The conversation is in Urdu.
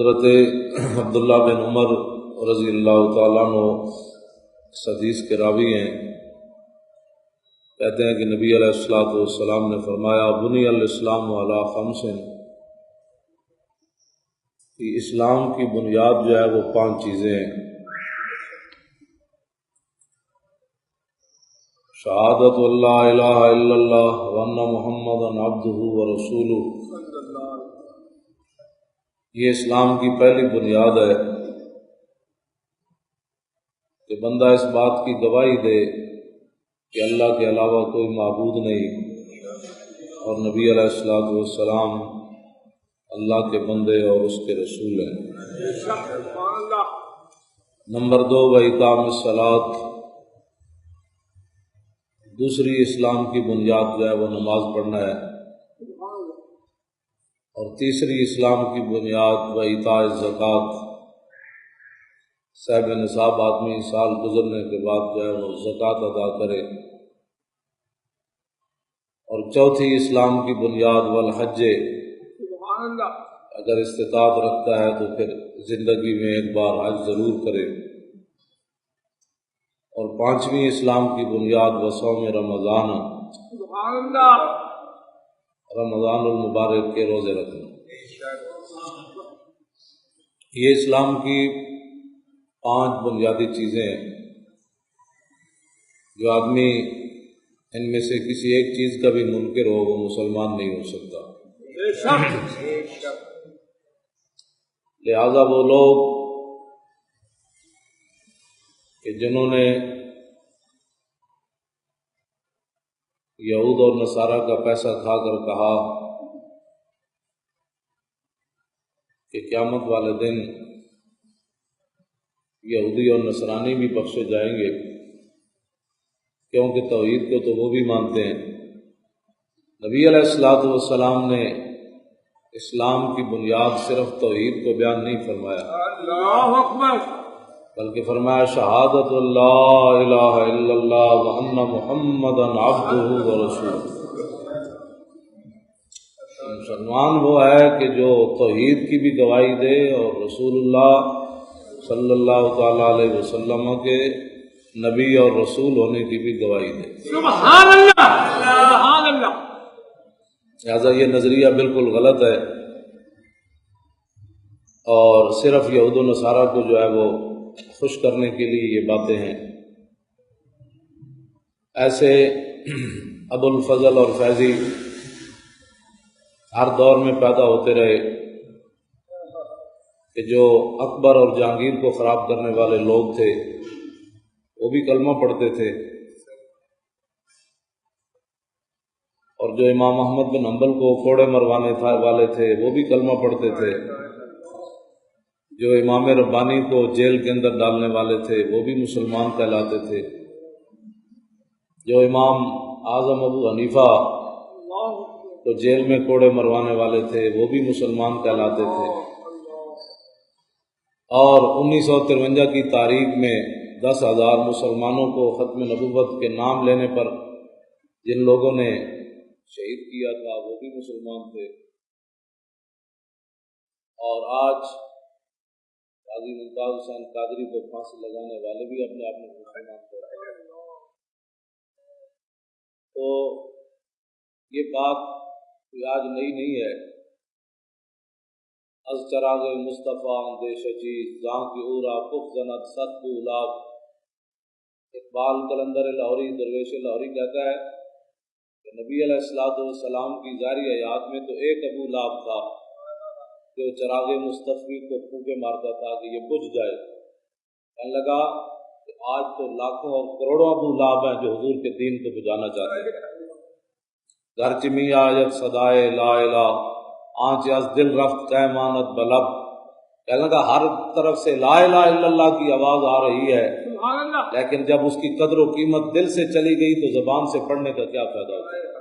حضرت عبداللہ بن عمر رضی اللہ تعالیٰ عنہ اس حدیث کے راوی ہیں، کہتے ہیں کہ نبی علیہ الصلوۃ والسلام نے فرمایا بنی الاسلام علی خمس، کہ اسلام کی بنیاد جو ہے وہ 5 چیزیں ہیں: شہادت اللہ الہ الا اللہ وان محمدا عبدہ ورسولہ، یہ اسلام کی پہلی بنیاد ہے کہ بندہ اس بات کی گواہی دے کہ اللہ کے علاوہ کوئی معبود نہیں اور نبی علیہ الصلوۃ والسلام اللہ کے بندے اور اس کے رسول ہیں۔ نمبر 2 وإقام الصلاۃ، دوسری اسلام کی بنیاد جو ہے وہ نماز پڑھنا ہے، اور تیسری اسلام کی بنیاد وإیتاء الزکوٰۃ، صاحب نصاب آدمی سال گزرنے کے بعد جو ہے وہ زکوٰۃ ادا کرے، اور چوتھی اسلام کی بنیاد والحج، اگر استطاعت رکھتا ہے تو پھر زندگی میں ایک بار حج ضرور کرے، اور 5ویں اسلام کی بنیاد وصوم رمضان، رمضان المبارک کے روزے رکھنا۔ یہ اسلام کی 5 بنیادی چیزیں ہیں جو آدمی ان میں سے کسی ایک چیز کا بھی منکر ہو وہ مسلمان نہیں ہو سکتا۔ لہذا وہ لوگ کہ جنہوں نے یہود اور نصارہ کا پیسہ کھا کر کہا کہ قیامت والے دن یہودی اور نصرانی بھی بخشے جائیں گے، کیونکہ توحید کو تو وہ بھی مانتے ہیں۔ نبی علیہ الصلوۃ والسلام نے اسلام کی بنیاد صرف توحید کو بیان نہیں فرمایا، اللہ اکبر، بلکہ فرمایا شہادت اللہ الہ الا اللہ وان محمدا عبدہ ورسولہ۔ مسلمان وہ ہے کہ جو توحید کی بھی گواہی دے اور رسول اللہ صلی اللہ تعالی علیہ وسلم کے نبی اور رسول ہونے کی بھی گواہی دے۔ سبحان اللہ، سبحان اللہ۔ لہٰذا یہ نظریہ بالکل غلط ہے، اور صرف یہود و نصارہ کو جو ہے وہ خوش کرنے کے لیے یہ باتیں ہیں۔ ایسے ابو الفضل اور فیضی ہر دور میں پیدا ہوتے رہے کہ جو اکبر اور جہانگیر کو خراب کرنے والے لوگ تھے وہ بھی کلمہ پڑھتے تھے، اور جو امام احمد بن حنبل کو کوڑے مروانے والے تھے وہ بھی کلمہ پڑھتے تھے، جو امام ربانی کو جیل کے اندر ڈالنے والے تھے وہ بھی مسلمان کہلاتے تھے، جو امام اعظم ابو حنیفہ کو جیل میں کوڑے مروانے والے تھے وہ بھی مسلمان کہلاتے تھے۔ اور 1953 کی تاریخ میں 10,000 مسلمانوں کو ختم نبوت کے نام لینے پر جن لوگوں نے شہید کیا تھا وہ بھی مسلمان تھے، اور آج قاضی ممتاز حسین قادری کو پھانسی لگانے والے بھی اپنے آپ میں مسلمان تھے۔ تو یہ بات کوئی آج نئی نہیں ہے۔ از چراغ مصطفیٰ اندیش چیز جہاں کی اورا کف زنت ست بولاب، اقبال قلندر لاہوری درویش لاہوری کہتا ہے کہ نبی علیہ الصلوۃ والسلام کی ظاہری حیات میں تو ایک ابو لہب تھا جو چراغ مصطفی کو پھونکے مارتا تھا کہ یہ بجھ جائے۔ کہنے لگا کہ آج تو لاکھوں اور کروڑوں ابو لہب ہیں جو حضور کے دین کو بجانا چاہتے ہیں۔ گھر چمی آیت صدائے لا الہ آنچ از دل رفت قیمانت بلب، کہنے لگا ہر طرف سے لا الہ الا اللہ کی آواز آ رہی ہے، لیکن جب اس کی قدر و قیمت دل سے چلی گئی تو زبان سے پڑھنے کا کیا فائدہ ہوتا ہے۔